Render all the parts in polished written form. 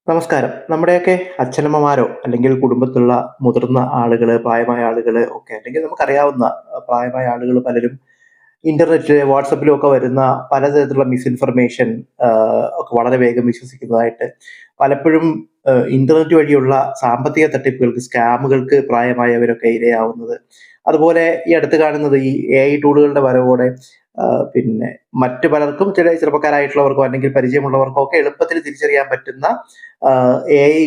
നമസ്കാരം. നമ്മുടെയൊക്കെ അച്ഛനമ്മമാരോ അല്ലെങ്കിൽ കുടുംബത്തിലുള്ള മുതിർന്ന ആളുകള്, പ്രായമായ ആളുകള് ഒക്കെ അല്ലെങ്കിൽ നമുക്കറിയാവുന്ന പ്രായമായ ആളുകൾ പലരും ഇന്റർനെറ്റില്, വാട്സാപ്പിലും ഒക്കെ വരുന്ന പലതരത്തിലുള്ള മിസ്ഇൻഫർമേഷൻ ഒക്കെ വളരെ വേഗം വിശ്വസിക്കുന്നതായിട്ട് പലപ്പോഴും ഇന്റർനെറ്റ് വഴിയുള്ള സാമ്പത്തിക തട്ടിപ്പുകൾക്ക്, സ്കാമുകൾക്ക് പ്രായമായവരൊക്കെ ഇരയാവുന്നത്. അതുപോലെ ഈ അടുത്ത് കാണുന്നത് ഈ എഐ ടൂളുകളുടെ വരവോടെ പിന്നെ മറ്റു പലർക്കും ചില ചെറുപ്പക്കാരായിട്ടുള്ളവർക്കോ അല്ലെങ്കിൽ പരിചയമുള്ളവർക്കോ ഒക്കെ എളുപ്പത്തിൽ തിരിച്ചറിയാൻ പറ്റുന്ന എഐ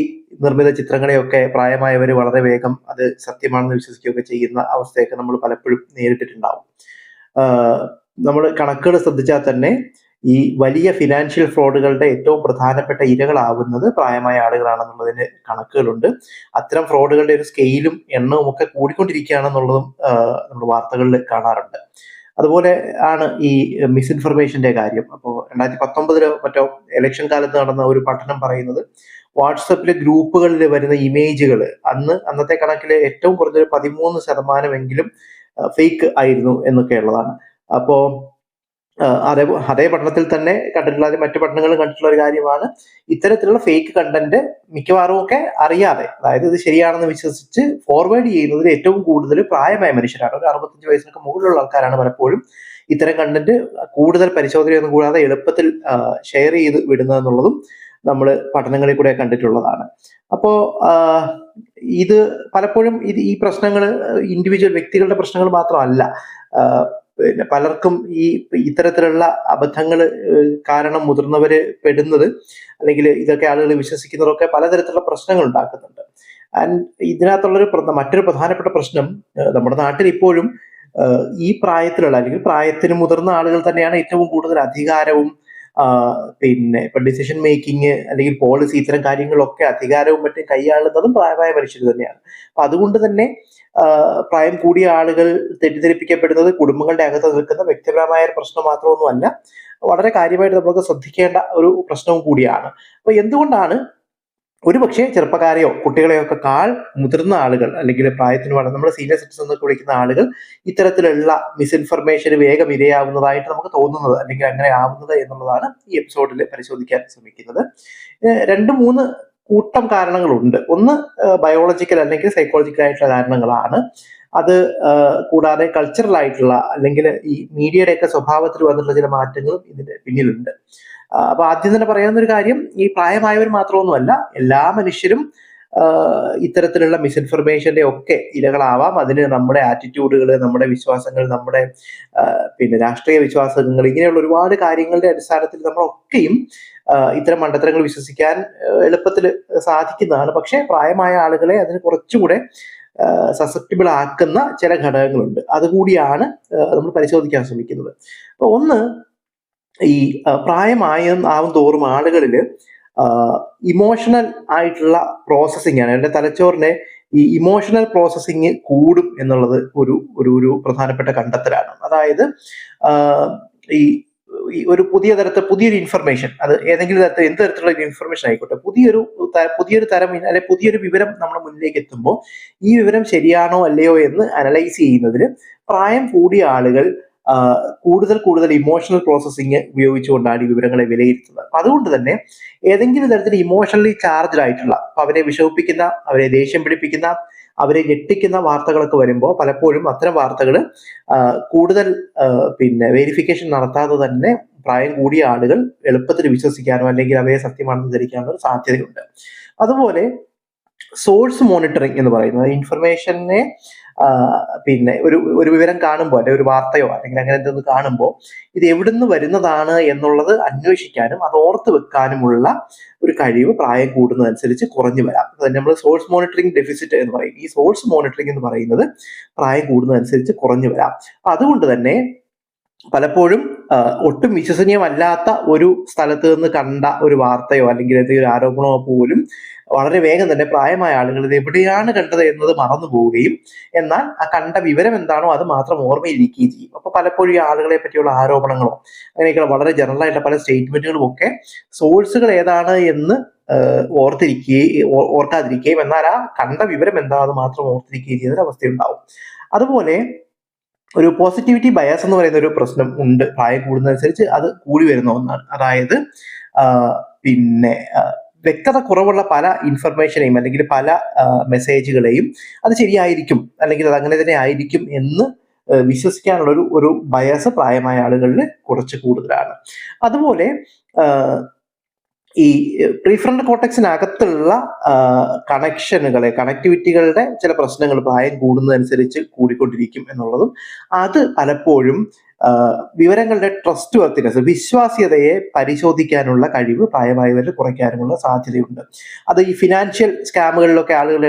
നിർമ്മിത ചിത്രങ്ങളെയൊക്കെ പ്രായമായവർ വളരെ വേഗം അത് സത്യമാണെന്ന് വിശ്വസിക്കുകയൊക്കെ ചെയ്യുന്ന അവസ്ഥയൊക്കെ നമ്മൾ പലപ്പോഴും നേരിട്ടിട്ടുണ്ടാവും. നമ്മൾ കണക്കുകൾ ശ്രദ്ധിച്ചാൽ തന്നെ ഈ വലിയ ഫിനാൻഷ്യൽ ഫ്രോഡുകളുടെ ഏറ്റവും പ്രധാനപ്പെട്ട ഇരകളാവുന്നത് പ്രായമായ ആളുകളാണെന്നുള്ളതിന് കണക്കുകളുണ്ട്. അത്തരം ഫ്രോഡുകളുടെ ഒരു സ്കെയിലും എണ്ണവും ഒക്കെ കൂടിക്കൊണ്ടിരിക്കുകയാണെന്നുള്ളതും നമ്മൾ വാർത്തകളിൽ കാണാറുണ്ട്. അതുപോലെ ആണ് ഈ മിസ്ഇൻഫർമേഷന്റെ കാര്യം. അപ്പോൾ 2019 മറ്റോ ഇലക്ഷൻ കാലത്ത് നടന്ന ഒരു പഠനം പറയുന്നത് വാട്സപ്പിലെ ഗ്രൂപ്പുകളിൽ വരുന്ന ഇമേജുകൾ അന്നത്തെ കണക്കിൽ ഏറ്റവും കുറഞ്ഞൊരു 13% ഫേക്ക് ആയിരുന്നു എന്നൊക്കെയുള്ളതാണ്. അപ്പോ അതേ പഠനത്തിൽ തന്നെ കണ്ടിട്ടുള്ള മറ്റു പഠനങ്ങളും കണ്ടിട്ടുള്ള ഒരു കാര്യമാണ് ഇത്തരത്തിലുള്ള ഫേക്ക് കണ്ടന്റ് മിക്കവാറും ഒക്കെ അറിയാതെ, അതായത് ഇത് ശരിയാണെന്ന് വിശ്വസിച്ച് ഫോർവേഡ് ചെയ്യുന്നതിൽ ഏറ്റവും കൂടുതൽ പ്രായമായ മനുഷ്യരാണ്. ഒരു 65 വയസ്സിനൊക്കെ മുകളിലുള്ള ആൾക്കാരാണ് പലപ്പോഴും ഇത്തരം കണ്ടന്റ് കൂടുതൽ പരിശോധനയൊന്നും കൂടാതെ എളുപ്പത്തിൽ ഷെയർ ചെയ്ത് വിടുന്നതെന്നുള്ളതും നമ്മൾ പഠനങ്ങളിൽ കൂടെ കണ്ടിട്ടുള്ളതാണ്. അപ്പോ ഇത് പലപ്പോഴും ഈ പ്രശ്നങ്ങൾ ഇൻഡിവിജ്വൽ വ്യക്തികളുടെ പ്രശ്നങ്ങൾ മാത്രമല്ല. പിന്നെ പലർക്കും ഇത്തരത്തിലുള്ള അബദ്ധങ്ങൾ കാരണം മുതിർന്നവര് പെടുന്നത്, അല്ലെങ്കിൽ ഇതൊക്കെ ആളുകൾ വിശ്വസിക്കുന്നതൊക്കെ പലതരത്തിലുള്ള പ്രശ്നങ്ങൾ ഉണ്ടാക്കുന്നുണ്ട്. ആൻഡ് ഇതിനകത്തുള്ളൊരു മറ്റൊരു പ്രധാനപ്പെട്ട പ്രശ്നം, നമ്മുടെ നാട്ടിൽ ഇപ്പോഴും ഈ പ്രായത്തിലുള്ള അല്ലെങ്കിൽ പ്രായത്തിന് മുതിർന്ന ആളുകൾ തന്നെയാണ് ഏറ്റവും കൂടുതൽ അധികാരവും പിന്നെ ഇപ്പൊ ഡിസിഷൻ മേക്കിംഗ് അല്ലെങ്കിൽ പോളിസി ഇത്തരം കാര്യങ്ങളൊക്കെ അധികാരവും മറ്റും കൈയാളുന്നതും പ്രായമായ മനുഷ്യർ തന്നെയാണ്. അപ്പൊ അതുകൊണ്ട് തന്നെ പ്രായം കൂടിയ ആളുകൾ തെറ്റിദ്ധരിപ്പിക്കപ്പെടുന്നത് കുടുംബങ്ങളുടെ അകത്ത് നിൽക്കുന്ന വ്യക്തിപരമായ ഒരു പ്രശ്നം മാത്രമൊന്നുമല്ല, വളരെ കാര്യമായിട്ട് നമുക്ക് ശ്രദ്ധിക്കേണ്ട ഒരു പ്രശ്നവും കൂടിയാണ്. അപ്പൊ എന്തുകൊണ്ടാണ് ഒരുപക്ഷെ ചെറുപ്പക്കാരെയോ കുട്ടികളെയോ ഒക്കെ മുതിർന്ന ആളുകൾ അല്ലെങ്കിൽ പ്രായത്തിന് വളരെ നമ്മൾ സീനിയർ സിറ്റിസൺ എന്നൊക്കെ വിളിക്കുന്ന ആളുകൾ ഇത്തരത്തിലുള്ള മിസ്ഇൻഫർമേഷന് വേഗം ഇരയാവുന്നതായിട്ട് നമുക്ക് തോന്നുന്നത്, അല്ലെങ്കിൽ അങ്ങനെ ആവുന്നത് എന്നുള്ളതാണ് ഈ എപ്പിസോഡിൽ പരിശോധിക്കാൻ ശ്രമിക്കുന്നത്. രണ്ട് മൂന്ന് കൂട്ടം കാരണങ്ങളുണ്ട്. ഒന്ന് ബയോളജിക്കൽ അല്ലെങ്കിൽ സൈക്കോളജിക്കൽ ആയിട്ടുള്ള കാരണങ്ങളാണ്. അത് കൂടാതെ കൾച്ചറൽ ആയിട്ടുള്ള അല്ലെങ്കിൽ ഈ മീഡിയയുടെ ഒക്കെ സ്വഭാവത്തിൽ വന്നിട്ടുള്ള ചില മാറ്റങ്ങളും ഇതിന്റെ പിന്നിലുണ്ട്. അപ്പൊ ആദ്യം തന്നെ പറയാവുന്ന ഒരു കാര്യം, ഈ പ്രായമായവർ മാത്രമൊന്നുമല്ല, എല്ലാ മനുഷ്യരും ഇത്തരത്തിലുള്ള മിസ്ഇൻഫർമേഷന്റെ ഒക്കെ ഇരകളാവാം. അതിന് നമ്മുടെ ആറ്റിറ്റ്യൂഡുകൾ, നമ്മുടെ വിശ്വാസങ്ങൾ, നമ്മുടെ പിന്നെ രാഷ്ട്രീയ വിശ്വാസങ്ങൾ, ഇങ്ങനെയുള്ള ഒരുപാട് കാര്യങ്ങളുടെ അടിസ്ഥാനത്തിൽ നമ്മളൊക്കെയും ഇത്തരം മണ്ടത്തരങ്ങൾ വിശ്വസിക്കാൻ എളുപ്പത്തിൽ സാധിക്കുന്നതാണ്. പക്ഷെ പ്രായമായ ആളുകളെ അതിന് കുറച്ചുകൂടെ സസെപ്റ്റബിൾ ആക്കുന്ന ചില ഘടകങ്ങളുണ്ട്. അതുകൂടിയാണ് നമ്മൾ പരിശോധിക്കാൻ ശ്രമിക്കുന്നത്. അപ്പൊ ഒന്ന്, ഈ ആവും തോറും ആളുകളില് ഇമോഷണൽ ആയിട്ടുള്ള പ്രോസസ്സിംഗ് ആണ്. എന്റെ തലച്ചോറിനെ ഈ ഇമോഷണൽ പ്രോസസ്സിംഗ് കൂടും എന്നുള്ളത് ഒരു പ്രധാനപ്പെട്ട കണ്ടെത്തലാണ്. അതായത് ഈ ഒരു പുതിയൊരു ഇൻഫർമേഷൻ, അത് ഏതെങ്കിലും തരത്തിൽ എന്ത് തരത്തിലുള്ള ഇൻഫർമേഷൻ ആയിക്കോട്ടെ, പുതിയൊരു തരം അല്ലെ പുതിയൊരു വിവരം നമ്മുടെ മുന്നിലേക്ക് എത്തുമ്പോൾ ഈ വിവരം ശരിയാണോ അല്ലയോ എന്ന് അനലൈസ് ചെയ്യുന്നതിന് പ്രായം കൂടിയ ആളുകൾ കൂടുതൽ ഇമോഷണൽ പ്രോസസ്സിംഗ് ഉപയോഗിച്ചുകൊണ്ടാണ് ഈ വിവരങ്ങളെ വിലയിരുത്തുന്നത്. അപ്പൊ അതുകൊണ്ട് തന്നെ ഏതെങ്കിലും തരത്തിൽ ഇമോഷണലി ചാർജ്ഡ് ആയിട്ടുള്ള, അവരെ വിഷമിപ്പിക്കുന്ന, അവരെ ദേഷ്യം പിടിപ്പിക്കുന്ന, അവരെ ഞെട്ടിക്കുന്ന വാർത്തകളൊക്കെ വരുമ്പോൾ പലപ്പോഴും അത്തരം വാർത്തകൾ കൂടുതൽ പിന്നെ വെരിഫിക്കേഷൻ നടത്താതെ തന്നെ പ്രായം കൂടിയ ആളുകൾ എളുപ്പത്തിൽ വിശ്വസിക്കാനോ അല്ലെങ്കിൽ അവയെ സത്യമാണെന്ന് ധരിക്കാനോ ഒരു സാധ്യതയുണ്ട്. അതുപോലെ സോഴ്സ് മോണിറ്ററിംഗ് എന്ന് പറയുന്നത് ഇൻഫർമേഷനെ പിന്നെ ഒരു വിവരം കാണുമ്പോൾ, അല്ലെങ്കിൽ ഒരു വാർത്തയോ അല്ലെങ്കിൽ അങ്ങനെ എന്തെന്ന് കാണുമ്പോൾ ഇത് എവിടുന്ന് വരുന്നതാണ് എന്നുള്ളത് അന്വേഷിക്കാനും അത് ഓർത്ത് വെക്കാനുമുള്ള ഒരു കഴിവ് പ്രായം കൂടുന്നതനുസരിച്ച് കുറഞ്ഞു വരാം. നമ്മൾ സോഴ്സ് മോണിറ്ററിംഗ് ഡെഫിസിറ്റ് എന്ന് പറയും. ഈ സോഴ്സ് മോണിറ്ററിംഗ് എന്ന് പറയുന്നത് പ്രായം കൂടുന്നതനുസരിച്ച് കുറഞ്ഞു വരാം. അതുകൊണ്ട് തന്നെ പലപ്പോഴും ഒട്ടും വിശ്വസനീയമല്ലാത്ത ഒരു സ്ഥലത്ത് നിന്ന് കണ്ട ഒരു വാർത്തയോ അല്ലെങ്കിൽ എന്തെങ്കിലും ഒരു ആരോപണമോ പോലും വളരെ വേഗം തന്നെ പ്രായമായ ആളുകൾ ഇത് എവിടെയാണ് കണ്ടത് എന്നത് മറന്നു പോവുകയും, എന്നാൽ ആ കണ്ട വിവരം എന്താണോ അത് മാത്രം ഓർമ്മയിലിരിക്കുകയും ചെയ്യും. അപ്പൊ പലപ്പോഴും ഈ ആളുകളെ പറ്റിയുള്ള ആരോപണങ്ങളോ അങ്ങനെയൊക്കെയുള്ള വളരെ ജനറൽ ആയിട്ടുള്ള പല സ്റ്റേറ്റ്മെന്റുകളും ഒക്കെ സോഴ്സുകൾ ഏതാണ് എന്ന് ഓർക്കാതിരിക്കുകയും, എന്നാൽ ആ കണ്ട വിവരം എന്താണെന്ന് മാത്രം ഓർത്തിരിക്കുകയും ചെയ്യുന്ന ഒരു അവസ്ഥയുണ്ടാവും. അതുപോലെ ഒരു പോസിറ്റിവിറ്റി ബയാസ് എന്ന് പറയുന്ന ഒരു പ്രശ്നം ഉണ്ട്. പ്രായം കൂടുന്നതനുസരിച്ച് അത് കൂടി വരുന്ന ഒന്നാണ്. അതായത് പിന്നെ വ്യക്തത കുറവുള്ള പല ഇൻഫർമേഷനെയും അല്ലെങ്കിൽ പല മെസ്സേജുകളെയും അത് ശരിയായിരിക്കും അല്ലെങ്കിൽ അത് അങ്ങനെ തന്നെ ആയിരിക്കും എന്ന് വിശ്വസിക്കാനുള്ള ഒരു ബയസ് പ്രായമായ ആളുകളിൽ കുറച്ച് കൂടുതലാണ്. അതുപോലെ ഈ പ്രീഫ്രണ്ടൽ കോർട്ടക്സിനകത്തുള്ള കണക്ടിവിറ്റികളുടെ ചില പ്രശ്നങ്ങൾ പ്രായം കൂടുന്നതനുസരിച്ച് കൂടിക്കൊണ്ടിരിക്കും എന്നുള്ളതും, അത് പലപ്പോഴും വിവരങ്ങളുടെ ട്രസ്റ്റ് വർത്തിനെസ്, വിശ്വാസ്യതയെ പരിശോധിക്കാനുള്ള കഴിവ് പ്രായമായവരിൽ കുറയ്ക്കാനുമുള്ള സാധ്യതയുണ്ട്. അത് ഈ ഫിനാൻഷ്യൽ സ്കാമുകളിലൊക്കെ ആളുകൾ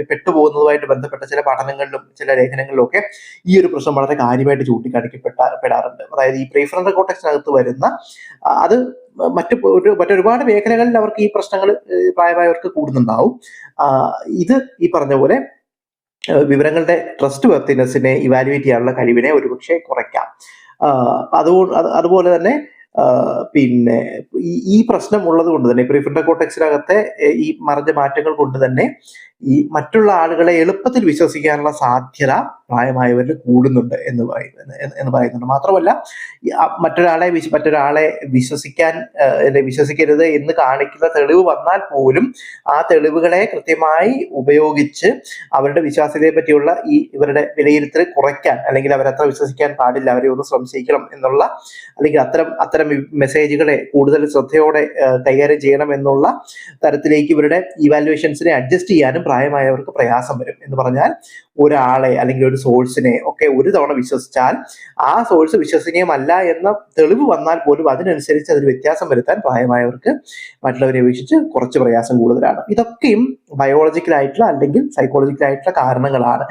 പെട്ടുപോകുന്നതുമായിട്ട് ബന്ധപ്പെട്ട ചില പഠനങ്ങളിലും ചില ലേഖനങ്ങളിലും ഒക്കെ ഈ ഒരു പ്രശ്നം വളരെ കാര്യമായിട്ട് ചൂണ്ടിക്കാണിക്കപ്പെടാറുണ്ട്. അതായത് ഈ പ്രീഫ്രണ്ടൽ കോർട്ടക്സിനകത്ത് വരുന്ന അത് മറ്റൊരുപാട് മേഖലകളിൽ അവർക്ക് ഈ പ്രശ്നങ്ങൾ പ്രായമായവർക്ക് കൂടുന്നുണ്ടാവും. ഇത് ഈ പറഞ്ഞ പോലെ വിവരങ്ങളുടെ ട്രസ്റ്റ് വർത്തിനെസ്സിനെ ഇവാലുവേറ്റ് ചെയ്യാനുള്ള കഴിവിനെ ഒരുപക്ഷെ കുറയ്ക്കാം. അതുപോലെ തന്നെ പിന്നെ ഈ പ്രശ്നം ഉള്ളത് കൊണ്ട് തന്നെ പ്രീഫ്രണ്ടൽ കോർട്ടക്സിനകത്തെ ഈ മറിഞ്ഞ മാറ്റങ്ങൾ കൊണ്ട് തന്നെ ഈ മറ്റുള്ള ആളുകളെ എളുപ്പത്തിൽ വിശ്വസിക്കാനുള്ള സാധ്യത പ്രായമായവരിൽ കൂടുന്നുണ്ട് എന്ന് പറയുന്നുണ്ട്. മാത്രമല്ല മറ്റൊരാളെ വിശ്വസിക്കരുത് എന്ന് കാണിക്കുന്ന തെളിവ് വന്നാൽ പോലും ആ തെളിവുകളെ കൃത്യമായി ഉപയോഗിച്ച് അവരുടെ വിശ്വാസ്യതയെ പറ്റിയുള്ള ഇവരുടെ വിലയിരുത്തൽ കുറയ്ക്കാൻ, അല്ലെങ്കിൽ അവരത്ര വിശ്വസിക്കാൻ പാടില്ല, അവരെ ഒന്ന് സംശയിക്കണം എന്നുള്ള, അല്ലെങ്കിൽ അത്തരം മെസ്സേജുകളെ കൂടുതൽ ശ്രദ്ധയോടെ കൈകാര്യം ചെയ്യണം എന്നുള്ള തരത്തിലേക്ക് ഇവരുടെ ഇവാലുവേഷൻസിനെ അഡ്ജസ്റ്റ് ചെയ്യാനും പ്രായമായവർക്ക് പ്രയാസം വരും. എന്ന് പറഞ്ഞാൽ ഒരാളെ അല്ലെങ്കിൽ ഒരു സോഴ്സിനെ ഒക്കെ ഒരു തവണ വിശ്വസിച്ചാൽ ആ സോഴ്സ് വിശ്വസനീയമല്ല എന്ന തെളിവ് വന്നാൽ പോലും അതിനനുസരിച്ച് അതിൽ വ്യത്യാസം വരുത്താൻ പ്രായമായവർക്ക് മറ്റുള്ളവരെ അപേക്ഷിച്ച് കുറച്ച് പ്രയാസം കൂടുതലാണ്. ഇതൊക്കെയും ബയോളജിക്കലായിട്ടുള്ള അല്ലെങ്കിൽ സൈക്കോളജിക്കലായിട്ടുള്ള കാരണങ്ങളാണ്.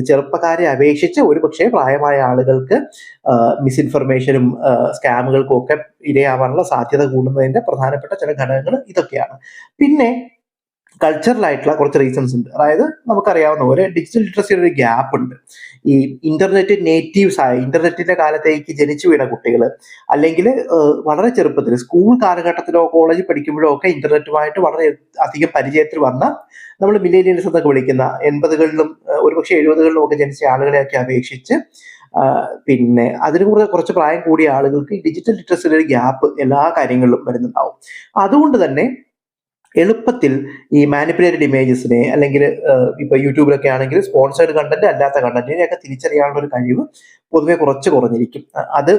ചെറുപ്പക്കാരെ അപേക്ഷിച്ച് ഒരുപക്ഷെ പ്രായമായ ആളുകൾക്ക് മിസ്ഇൻഫർമേഷനും സ്കാമുകൾക്കും ഒക്കെ ഇരയാവാനുള്ള സാധ്യത കൂടുന്നതിന്റെ പ്രധാനപ്പെട്ട ചില ഘടകങ്ങൾ ഇതൊക്കെയാണ്. പിന്നെ കൾച്ചറലായിട്ടുള്ള കുറച്ച് റീസൺസ് ഉണ്ട്. അതായത് നമുക്കറിയാവുന്ന പോലെ ഡിജിറ്റൽ ലിറ്ററസിയുടെ ഒരു ഗ്യാപ്പ് ഉണ്ട്. ഈ ഇന്റർനെറ്റ് നേറ്റീവ്സ് ആയ, ഇന്റർനെറ്റിന്റെ കാലത്തേക്ക് ജനിച്ചു വീണ കുട്ടികൾ, അല്ലെങ്കിൽ വളരെ ചെറുപ്പത്തിൽ സ്കൂൾ കാലഘട്ടത്തിലോ കോളേജിൽ പഠിക്കുമ്പോഴോ ഒക്കെ ഇന്റർനെറ്റുമായിട്ട് വളരെ അധികം പരിചയത്തിൽ വന്ന, നമ്മൾ മില്ലേനിയൽസ് എന്നൊക്കെ വിളിക്കുന്ന 80കളിലും ഒരുപക്ഷെ 70കളിലും ഒക്കെ ജനിച്ച ആളുകളെയൊക്കെ അപേക്ഷിച്ച് പിന്നെ അതിന് കുറച്ച് പ്രായം കൂടിയ ആളുകൾക്ക് ഡിജിറ്റൽ ലിറ്ററസിയുടെ ഒരു ഗ്യാപ്പ് എല്ലാ കാര്യങ്ങളിലും വരുന്നുണ്ടാവും. അതുകൊണ്ട് തന്നെ എളുപ്പത്തിൽ ഈ മാനിപ്പുലേറ്റഡ് ഇമേജസിനെ, അല്ലെങ്കിൽ ഇപ്പൊ യൂട്യൂബിലൊക്കെ ആണെങ്കിൽ സ്പോൺസേർഡ് കണ്ടന്റ് അല്ലാത്ത കണ്ടന്റിനെയൊക്കെ തിരിച്ചറിയാനുള്ള ഒരു കഴിവ് പൊതുവെ കുറഞ്ഞിരിക്കും. അത്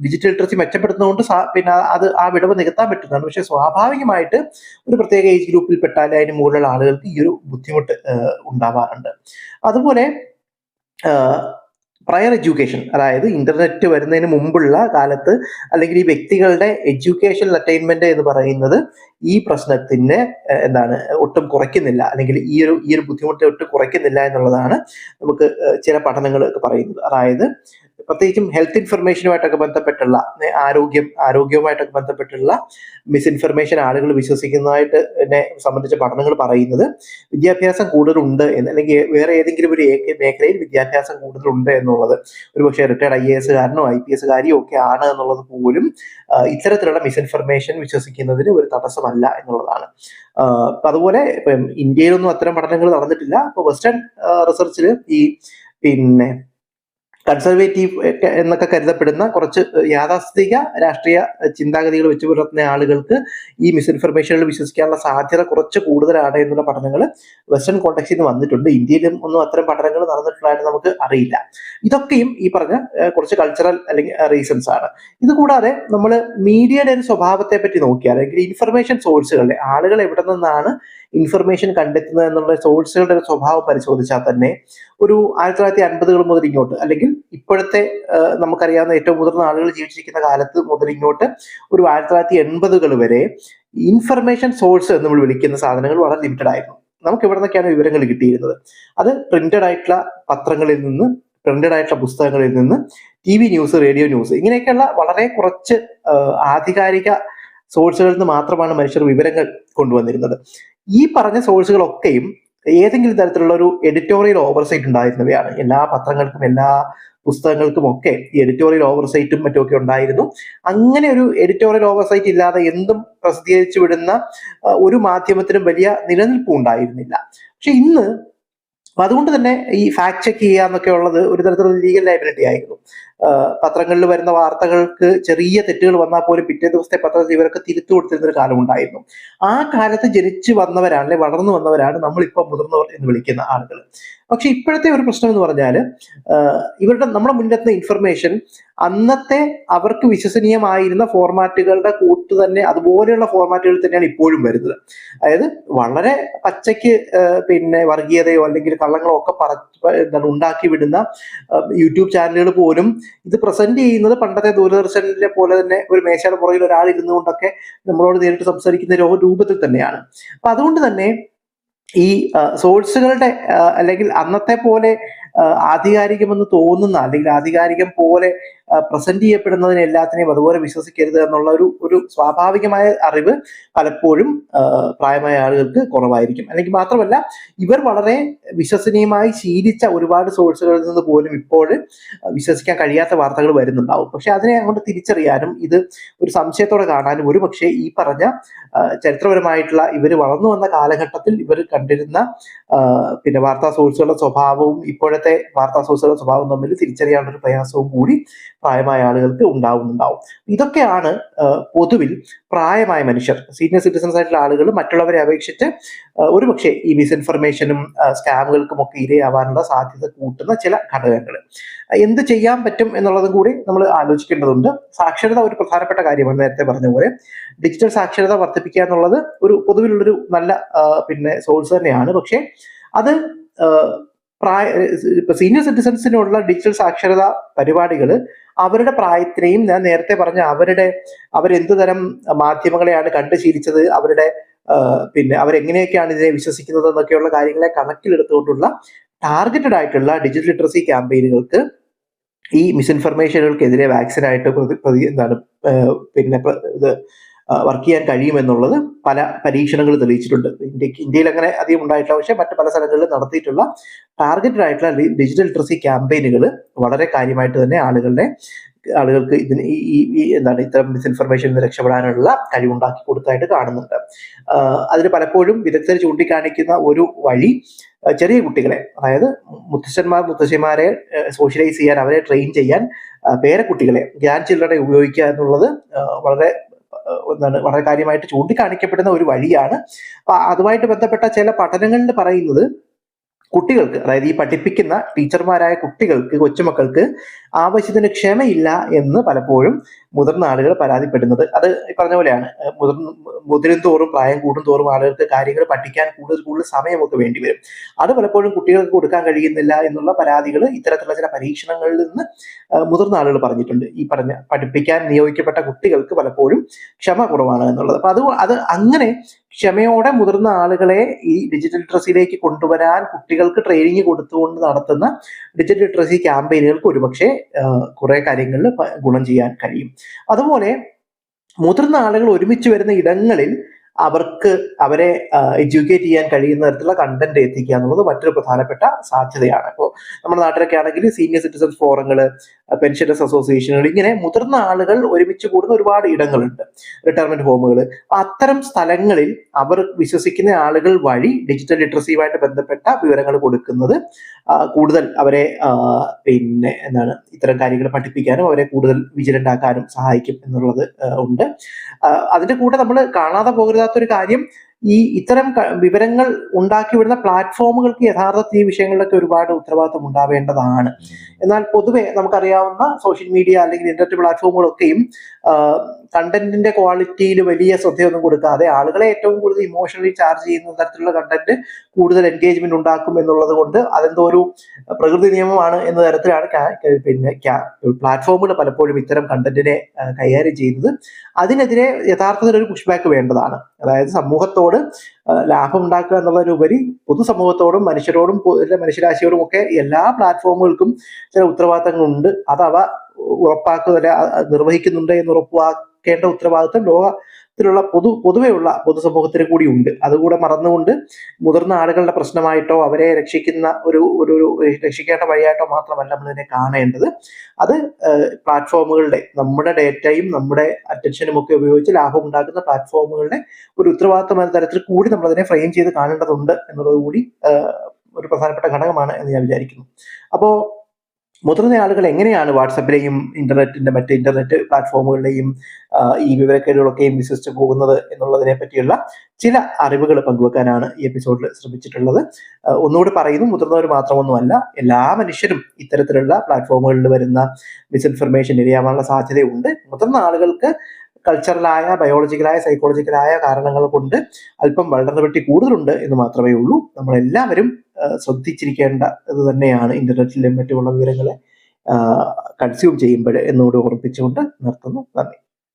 ഡിജിറ്റൽ ലിറ്ററസി മെച്ചപ്പെടുത്തുന്നതുകൊണ്ട് പിന്നെ അത് ആ വിടവ് നികത്താൻ പറ്റുന്നതാണ്. പക്ഷെ സ്വാഭാവികമായിട്ട് ഒരു പ്രത്യേക ഏജ് ഗ്രൂപ്പിൽ പെട്ടാൽ അതിന് മുകളിലുള്ള ആളുകൾക്ക് ഈ ഒരു ബുദ്ധിമുട്ട് ഉണ്ടാവാറുണ്ട്. അതുപോലെ പ്രയർ എഡ്യൂക്കേഷൻ, അതായത് ഇന്റർനെറ്റ് വരുന്നതിന് മുമ്പുള്ള കാലത്ത് അല്ലെങ്കിൽ ഈ വ്യക്തികളുടെ എഡ്യൂക്കേഷണൽ അറ്റൈൻമെന്റ് എന്ന് പറയുന്നത് ഈ പ്രശ്നത്തിന് ഒട്ടും കുറയ്ക്കുന്നില്ല, അല്ലെങ്കിൽ ഈ ഒരു ബുദ്ധിമുട്ട് ഒട്ടും കുറയ്ക്കുന്നില്ല എന്നുള്ളതാണ് നമുക്ക് ചില പഠനങ്ങൾ പറയുന്നത്. അതായത് പ്രത്യേകിച്ചും ഹെൽത്ത് ഇൻഫർമേഷനുമായിട്ടൊക്കെ ബന്ധപ്പെട്ടുള്ള ആരോഗ്യവുമായിട്ടൊക്കെ ബന്ധപ്പെട്ടുള്ള മിസ്ഇൻഫർമേഷൻ ആളുകൾ വിശ്വസിക്കുന്നതായിട്ട് എന്നെ സംബന്ധിച്ച പഠനങ്ങൾ പറയുന്നത് വിദ്യാഭ്യാസം കൂടുതലുണ്ട് അല്ലെങ്കിൽ വേറെ ഏതെങ്കിലും ഒരു മേഖലയിൽ വിദ്യാഭ്യാസം കൂടുതലുണ്ട് എന്നുള്ളത്, ഒരുപക്ഷെ റിട്ടയർഡ് IAS കാരനോ IPS കാരിയോ ഒക്കെ ആണ് എന്നുള്ളത് പോലും ഇത്തരത്തിലുള്ള മിസ്ഇൻഫർമേഷൻ വിശ്വസിക്കുന്നതിന് ഒരു തടസ്സമല്ല എന്നുള്ളതാണ്. അതുപോലെ ഇപ്പം ഇന്ത്യയിലൊന്നും അത്തരം പഠനങ്ങൾ നടന്നിട്ടില്ല. ഇപ്പൊ വെസ്റ്റേൺ റിസർച്ചിൽ ഈ പിന്നെ കൺസർവേറ്റീവ് എന്നൊക്കെ കരുതപ്പെടുന്ന കുറച്ച് യാഥാസ്ഥിതിക രാഷ്ട്രീയ ചിന്താഗതികൾ വെച്ച് പുലർത്തുന്ന ആളുകൾക്ക് ഈ മിസ്ഇൻഫർമേഷനുകൾ വിശ്വസിക്കാനുള്ള സാധ്യത കുറച്ച് കൂടുതലാണ് എന്നുള്ള പഠനങ്ങൾ വെസ്റ്റേൺ കോണ്ടെക്സ്റ്റിൽ നിന്ന് വന്നിട്ടുണ്ട്. ഇന്ത്യയിലും ഒന്നും അത്തരം പഠനങ്ങൾ നടന്നിട്ടുള്ളതായിട്ട് നമുക്ക് അറിയില്ല. ഇതൊക്കെയും ഈ പറഞ്ഞ കുറച്ച് കൾച്ചറൽ അല്ലെങ്കിൽ റീസൺസ് ആണ്. ഇത് കൂടാതെ നമ്മൾ മീഡിയയുടെ ഒരു സ്വഭാവത്തെ പറ്റി നോക്കിയാൽ, അല്ലെങ്കിൽ ഇൻഫർമേഷൻ സോഴ്സുകളുടെ ആളുകൾ എവിടെ നിന്നാണ് ഇൻഫർമേഷൻ കണ്ടെത്തുന്നത് എന്നുള്ള സോഴ്സുകളുടെ ഒരു സ്വഭാവം പരിശോധിച്ചാൽ തന്നെ ഒരു 1950കൾ മുതൽ ഇങ്ങോട്ട്, അല്ലെങ്കിൽ ഇപ്പോഴത്തെ നമുക്കറിയാവുന്ന ഏറ്റവും മുതിർന്ന ആളുകൾ ജീവിച്ചിരിക്കുന്ന കാലത്ത് മുതൽ ഇങ്ങോട്ട് ഒരു 1980കൾ വരെ ഇൻഫർമേഷൻ സോഴ്സ് എന്ന് നമ്മൾ വിളിക്കുന്ന സാധനങ്ങൾ വളരെ ലിമിറ്റഡ് ആയിരുന്നു. നമുക്ക് എവിടെ നിന്നൊക്കെയാണ് വിവരങ്ങൾ കിട്ടിയിരുന്നത്? അത് പ്രിന്റഡ് ആയിട്ടുള്ള പത്രങ്ങളിൽ നിന്ന്, പ്രിന്റഡ് ആയിട്ടുള്ള പുസ്തകങ്ങളിൽ നിന്ന്, TV ന്യൂസ്, റേഡിയോ ന്യൂസ്, ഇങ്ങനെയൊക്കെയുള്ള വളരെ കുറച്ച് ആധികാരിക സോഴ്സുകളിൽ നിന്ന് മാത്രമാണ് മനുഷ്യർ വിവരങ്ങൾ കൊണ്ടുവന്നിരുന്നത്. ഈ പറഞ്ഞ സോഴ്സുകളൊക്കെയും ഏതെങ്കിലും തരത്തിലുള്ള ഒരു എഡിറ്റോറിയൽ ഓവർസൈറ്റ് ഉണ്ടായിരുന്നവയാണ്. എല്ലാ പത്രങ്ങൾക്കും എല്ലാ പുസ്തകങ്ങൾക്കും ഒക്കെ ഈ എഡിറ്റോറിയൽ ഓവർസൈറ്റും മറ്റുമൊക്കെ ഉണ്ടായിരുന്നു. അങ്ങനെ ഒരു എഡിറ്റോറിയൽ ഓവർസൈറ്റ് ഇല്ലാതെ എന്തും പ്രസിദ്ധീകരിച്ചു വിടുന്ന ഒരു മാധ്യമത്തിനും വലിയ നിലനിൽപ്പും ഉണ്ടായിരുന്നില്ല. പക്ഷെ ഇന്ന് അതുകൊണ്ട് തന്നെ ഈ ഫാക്ട് ചെക്ക് ചെയ്യുക എന്നൊക്കെ ഉള്ളത് ഒരു തരത്തിലുള്ള ലീഗൽ ലയബിലിറ്റി ആയിരുന്നു. പത്രങ്ങളിൽ വരുന്ന വാർത്തകൾക്ക് ചെറിയ തെറ്റുകൾ വന്നാൽ പോലും പിറ്റേ ദിവസത്തെ പത്രത്തിൽ ഇവരൊക്കെ തിരുത്തു കൊടുത്തിരുന്ന ഒരു കാലം ഉണ്ടായിരുന്നു. ആ കാലത്ത് ജനിച്ചു വന്നവരാണ്, അല്ലെങ്കിൽ വളർന്നു വന്നവരാണ് നമ്മളിപ്പോൾ മുതിർന്നവർ എന്ന് വിളിക്കുന്ന ആളുകൾ. പക്ഷെ ഇപ്പോഴത്തെ ഒരു പ്രശ്നം എന്ന് പറഞ്ഞാൽ ഇവരുടെ നമ്മുടെ മുന്നിലെത്തുന്ന ഇൻഫർമേഷൻ അന്നത്തെ അവർക്ക് വിശ്വസനീയമായിരുന്ന ഫോർമാറ്റുകളുടെ കൂട്ട് തന്നെ അതുപോലെയുള്ള ഫോർമാറ്റുകൾ തന്നെയാണ് ഇപ്പോഴും വരുന്നത്. അതായത് വളരെ പച്ചയ്ക്ക് പിന്നെ വർഗീയതയോ അല്ലെങ്കിൽ കള്ളങ്ങളോ ഒക്കെ എന്താണ് ഉണ്ടാക്കി വിടുന്ന യൂട്യൂബ് ചാനലുകൾ പോലും ഇത് പ്രസന്റ് ചെയ്യുന്നത് പണ്ടത്തെ ദൂരദർശനെ പോലെ തന്നെ ഒരു മേശയുടെ പുറകിൽ ഒരാൾ ഇരുന്നുകൊണ്ടൊക്കെ നമ്മളോട് നേരിട്ട് സംസാരിക്കുന്ന രൂപത്തിൽ തന്നെയാണ്. അപ്പൊ അതുകൊണ്ട് തന്നെ ഈ സോഴ്സുകളുടെ അല്ലെങ്കിൽ അന്നത്തെ പോലെ ആധികാരികമെന്ന് തോന്നുന്ന അല്ലെങ്കിൽ ആധികാരികം പോലെ പ്രസന്റ് ചെയ്യപ്പെടുന്നതിന് എല്ലാത്തിനെയും അതുപോലെ വിശ്വസിക്കരുത് എന്നുള്ള ഒരു സ്വാഭാവികമായ അറിവ് പലപ്പോഴും പ്രായമായ ആളുകൾക്ക് കുറവായിരിക്കും. അല്ലെങ്കിൽ മാത്രമല്ല, ഇവർ വളരെ വിശ്വസനീയമായി ശീലിച്ച ഒരുപാട് സോഴ്സുകളിൽ നിന്ന് പോലും ഇപ്പോൾ വിശ്വസിക്കാൻ കഴിയാത്ത വാർത്തകൾ വരുന്നുണ്ടാവും. പക്ഷെ അതിനെ അങ്ങോട്ട് തിരിച്ചറിയാനും ഇത് ഒരു സംശയത്തോടെ കാണാനും ഒരു പക്ഷേ ഈ പറഞ്ഞ ചരിത്രപരമായിട്ടുള്ള ഇവർ വളർന്നു വന്ന കാലഘട്ടത്തിൽ ഇവർ കണ്ടിരുന്ന പിന്നെ വാർത്താ സോഴ്സുകളുടെ സ്വഭാവവും ഇപ്പോഴത്തെ വാർത്താ സോഴ്സുകളുടെ സ്വഭാവവും തമ്മിൽ തിരിച്ചറിയാനുള്ള ഒരു പ്രയാസവും കൂടി പ്രായമായ ആളുകൾക്ക് ഉണ്ടാവുന്നുണ്ടാവും. ഇതൊക്കെയാണ് പൊതുവിൽ പ്രായമായ മനുഷ്യർ, സീനിയർ സിറ്റിസൺസ് ആയിട്ടുള്ള ആളുകൾ മറ്റുള്ളവരെ അപേക്ഷിച്ച് ഒരുപക്ഷെ ഈ മിസ്ഇൻഫർമേഷനും സ്കാമുകൾക്കും ഒക്കെ ഇരയാവാനുള്ള സാധ്യത കൂട്ടുന്ന ചില ഘടകങ്ങൾ. എന്ത് ചെയ്യാൻ പറ്റും എന്നുള്ളതും കൂടി നമ്മൾ ആലോചിക്കേണ്ടതുണ്ട്. സാക്ഷരത ഒരു പ്രധാനപ്പെട്ട കാര്യമാണ്. നേരത്തെ പറഞ്ഞ പോലെ ഡിജിറ്റൽ സാക്ഷരത വർദ്ധിപ്പിക്കുക എന്നുള്ളത് ഒരു പൊതുവിലുള്ളൊരു നല്ല പിന്നെ സോഴ്സ് തന്നെയാണ്. പക്ഷെ അത് ഇപ്പൊ സീനിയർ സിറ്റിസൺസിനുള്ള ഡിജിറ്റൽ സാക്ഷരതാ പരിപാടികൾ അവരുടെ പ്രായത്തിനെയും ഞാൻ നേരത്തെ പറഞ്ഞ അവരെന്ത് തരം മാധ്യമങ്ങളെയാണ് കണ്ടു ശീലിച്ചത്, അവരുടെ പിന്നെ അവരെങ്ങനെയൊക്കെയാണ് ഇതിനെ വിശ്വസിക്കുന്നത് എന്നൊക്കെയുള്ള കാര്യങ്ങളെ കണക്കിലെടുത്തുകൊണ്ടുള്ള ടാർഗറ്റഡ് ആയിട്ടുള്ള ഡിജിറ്റൽ ലിറ്ററസി ക്യാമ്പയിനുകൾക്ക് ഈ മിസ്ഇൻഫർമേഷനുകൾക്കെതിരെ വാക്സിനായിട്ട് എന്താണ് പിന്നെ ഇത് വർക്ക് ചെയ്യാൻ കഴിയുമെന്നുള്ളത് പല പരീക്ഷണങ്ങൾ തെളിയിച്ചിട്ടുണ്ട്. ഇന്ത്യയിൽ അങ്ങനെ അധികം ഉണ്ടായിട്ടില്ല, പക്ഷെ മറ്റു പല സ്ഥലങ്ങളിലും നടത്തിയിട്ടുള്ള ടാർഗറ്റഡ് ആയിട്ടുള്ള ഡിജിറ്റൽ ലിറ്ററസി ക്യാമ്പയിനുകൾ വളരെ കാര്യമായിട്ട് തന്നെ ആളുകൾക്ക് ഇതിന് ഈ എന്താണ് ഇത്തരം മിസ്ഇൻഫർമേഷനിൽ നിന്ന് രക്ഷപ്പെടാനുള്ള കഴിവുണ്ടാക്കി കൊടുത്തായിട്ട് കാണുന്നുണ്ട്. അതിന് പലപ്പോഴും വിദഗ്ധർ ചൂണ്ടിക്കാണിക്കുന്ന ഒരു വഴി ചെറിയ കുട്ടികളെ, അതായത് മുത്തശ്ശിമാരെ സോഷ്യലൈസ് ചെയ്യാൻ, അവരെ ട്രെയിൻ ചെയ്യാൻ പേരക്കുട്ടികളെ, ഗ്രാൻഡ് ചിൽഡ്രനെ ഉപയോഗിക്കുക എന്നുള്ളത് വളരെ കാര്യമായിട്ട് ചൂണ്ടിക്കാണിക്കപ്പെടുന്ന ഒരു വഴിയാണ്. അപ്പൊ അതുമായിട്ട് ബന്ധപ്പെട്ട ചില പഠനങ്ങളിൽ പറയുന്നത് കുട്ടികൾക്ക്, അതായത് ഈ പഠിപ്പിക്കുന്ന ടീച്ചർമാരായ കുട്ടികൾക്ക്, കൊച്ചുമക്കൾക്ക് ആവശ്യത്തിന് ക്ഷമയില്ല എന്ന് പലപ്പോഴും മുതിർന്ന ആളുകൾ പരാതിപ്പെടുന്നത്. അത് ഈ പറഞ്ഞ പോലെയാണ്, മുതിരും തോറും പ്രായം കൂടും തോറും ആളുകൾക്ക് കാര്യങ്ങൾ പഠിക്കാൻ കൂടുതൽ സമയമൊക്കെ വേണ്ടി വരും. അത് പലപ്പോഴും കുട്ടികൾക്ക് കൊടുക്കാൻ കഴിയുന്നില്ല എന്നുള്ള പരാതികൾ ഇത്തരത്തിലുള്ള ചില പരീക്ഷണങ്ങളിൽ നിന്ന് മുതിർന്ന ആളുകൾ പറഞ്ഞിട്ടുണ്ട്. ഈ പറഞ്ഞ പഠിപ്പിക്കാൻ നിയോഗിക്കപ്പെട്ട കുട്ടികൾക്ക് പലപ്പോഴും ക്ഷമ കുറവാണ് എന്നുള്ളത്. അപ്പൊ അത് അങ്ങനെ ക്ഷമയോടെ മുതിർന്ന ആളുകളെ ഈ ഡിജിറ്റൽ ലിറ്ററസിയിലേക്ക് കൊണ്ടുവരാൻ കുട്ടികൾക്ക് ട്രെയിനിങ് കൊടുത്തുകൊണ്ട് നടത്തുന്ന ഡിജിറ്റൽ ലിറ്ററസി ക്യാമ്പയിനുകൾക്ക് ഒരുപക്ഷെ കുറെ കാര്യങ്ങളിൽ ഗുണം ചെയ്യാൻ കഴിയും. അതുപോലെ മുതിർന്ന ആളുകൾ ഒരുമിച്ച് വരുന്ന ഇടങ്ങളിൽ അവരെ എഡ്യൂക്കേറ്റ് ചെയ്യാൻ കഴിയുന്ന തരത്തിലുള്ള കണ്ടന്റ് എത്തിക്കുക എന്നുള്ളത് മറ്റൊരു പ്രധാനപ്പെട്ട സാധ്യതയാണ്. ഇപ്പോൾ നമ്മുടെ നാട്ടിലൊക്കെ ആണെങ്കിൽ സീനിയർ സിറ്റിസൺ ഫോറങ്ങള്, പെൻഷനേഴ്സ് അസോസിയേഷനുകൾ, ഇങ്ങനെ മുതിർന്ന ആളുകൾ ഒരുമിച്ച് കൂടുന്ന ഒരുപാട് ഇടങ്ങളുണ്ട്, റിട്ടയർമെന്റ് ഹോമുകൾ. അത്തരം സ്ഥലങ്ങളിൽ അവർ വിശ്വസിക്കുന്ന ആളുകൾ വഴി ഡിജിറ്റൽ ലിറ്ററസിയുമായിട്ട് ബന്ധപ്പെട്ട വിവരങ്ങൾ കൊടുക്കുന്നത് കൂടുതൽ അവരെ പിന്നെ ഇത്തരം കാര്യങ്ങൾ പഠിപ്പിക്കാനും അവരെ കൂടുതൽ വിജിലന്റ് ആക്കാനും സഹായിക്കും എന്നുള്ളത് ഉണ്ട്. അതിന്റെ കൂടെ നമ്മൾ കാണാതെ പോകരുതാത്തൊരു കാര്യം, ഇത്തരം വിവരങ്ങൾ ഉണ്ടാക്കി വിടുന്ന പ്ലാറ്റ്ഫോമുകൾക്ക് യഥാർത്ഥത്തിൽ ഈ വിഷയങ്ങളിലൊക്കെ ഒരുപാട് ഉത്തരവാദിത്വം ഉണ്ടാവേണ്ടതാണ്. എന്നാൽ പൊതുവെ നമുക്കറിയാവുന്ന സോഷ്യൽ മീഡിയ അല്ലെങ്കിൽ ഇന്റർനെറ്റ് പ്ലാറ്റ്ഫോമുകളൊക്കെയും കണ്ടന്റിന്റെ ക്വാളിറ്റിയിൽ വലിയ ശ്രദ്ധയൊന്നും കൊടുക്കാതെ ആളുകളെ ഏറ്റവും കൂടുതൽ ഇമോഷണലി ചാർജ് ചെയ്യുന്ന തരത്തിലുള്ള കണ്ടന്റ് കൂടുതൽ എൻഗേജ്മെന്റ് ഉണ്ടാക്കും എന്നുള്ളത് കൊണ്ട് അതെന്തോ ഒരു പ്രകൃതി നിയമമാണ് എന്ന തരത്തിലാണ് പ്ലാറ്റ്ഫോമുകൾ പലപ്പോഴും ഇത്തരം കണ്ടന്റിനെ കൈകാര്യം ചെയ്യുന്നത്. അതിനെതിരെ യഥാർത്ഥത്തിൽ ഒരു പുഷ് ബാക്ക് വേണ്ടതാണ്. അതായത് സമൂഹത്തോട് ലാഭം ഉണ്ടാക്കുക എന്നുള്ളതിനുപരി പൊതുസമൂഹത്തോടും മനുഷ്യരാശിയോടും ഒക്കെ എല്ലാ പ്ലാറ്റ്ഫോമുകൾക്കും ചില ഉത്തരവാദിത്തങ്ങളുണ്ട്. അത് അവ നിർവഹിക്കുന്നുണ്ട് എന്ന് ഉറപ്പാക്കേണ്ട ഉത്തരവാദിത്തം ലോകത്തിലുള്ള പൊതുവെയുള്ള പൊതുസമൂഹത്തിന് കൂടി ഉണ്ട്. അതുകൂടെ മറന്നുകൊണ്ട് മുതിർന്ന ആളുകളുടെ പ്രശ്നമായിട്ടോ അവരെ രക്ഷിക്കേണ്ട വഴിയായിട്ടോ മാത്രമല്ല നമ്മൾ ഇതിനെ കാണേണ്ടത്. അത് പ്ലാറ്റ്ഫോമുകളുടെ, നമ്മുടെ ഡേറ്റയും നമ്മുടെ അറ്റൻഷനും ഒക്കെ ഉപയോഗിച്ച് ലാഭം ഉണ്ടാക്കുന്ന പ്ലാറ്റ്ഫോമുകളുടെ ഒരു ഉത്തരവാദിത്തം എന്ന തരത്തിൽ കൂടി നമ്മൾ അതിനെ ഫ്രെയിം ചെയ്ത് കാണേണ്ടതുണ്ട് എന്നുള്ളത് കൂടി ഒരു പ്രധാനപ്പെട്ട ഘടകമാണ് എന്ന് ഞാൻ വിചാരിക്കുന്നു. അപ്പോ മുതിർന്ന ആളുകൾ എങ്ങനെയാണ് വാട്സപ്പിലെയും മറ്റ് ഇന്റർനെറ്റ് പ്ലാറ്റ്ഫോമുകളുടെയും ഈ വിവരക്കേടുകളൊക്കെയും വിശ്വസിച്ച് പോകുന്നത് എന്നുള്ളതിനെ പറ്റിയുള്ള ചില അറിവുകൾ പങ്കുവെക്കാനാണ് ഈ എപ്പിസോഡിൽ ശ്രമിച്ചിട്ടുള്ളത്. ഒന്നുകൂടി പറയുന്നു, മുതിർന്നവർ മാത്രമൊന്നുമല്ല, എല്ലാ മനുഷ്യരും ഇത്തരത്തിലുള്ള പ്ലാറ്റ്ഫോമുകളിൽ വരുന്ന മിസ്ഇൻഫർമേഷൻ ഇരയാവാനുള്ള സാധ്യതയുണ്ട്. മുതിർന്ന ആളുകൾക്ക് കൾച്ചറലായ, ബയോളജിക്കലായ, സൈക്കോളജിക്കലായ കാരണങ്ങൾ കൊണ്ട് അല്പം വൾനറബിലിറ്റി കൂടുതലുണ്ട് എന്ന് മാത്രമേ ഉള്ളൂ. നമ്മളെല്ലാവരും ശ്രദ്ധിച്ചിരിക്കേണ്ട ഇത് തന്നെയാണ് ഇന്റർനെറ്റിലും മറ്റുമുള്ള വിവരങ്ങളെ കൺസ്യൂം ചെയ്യുമ്പോൾ എന്നുകൂടി ഓർമ്മിപ്പിച്ചുകൊണ്ട് നിർത്തുന്നു. നന്ദി.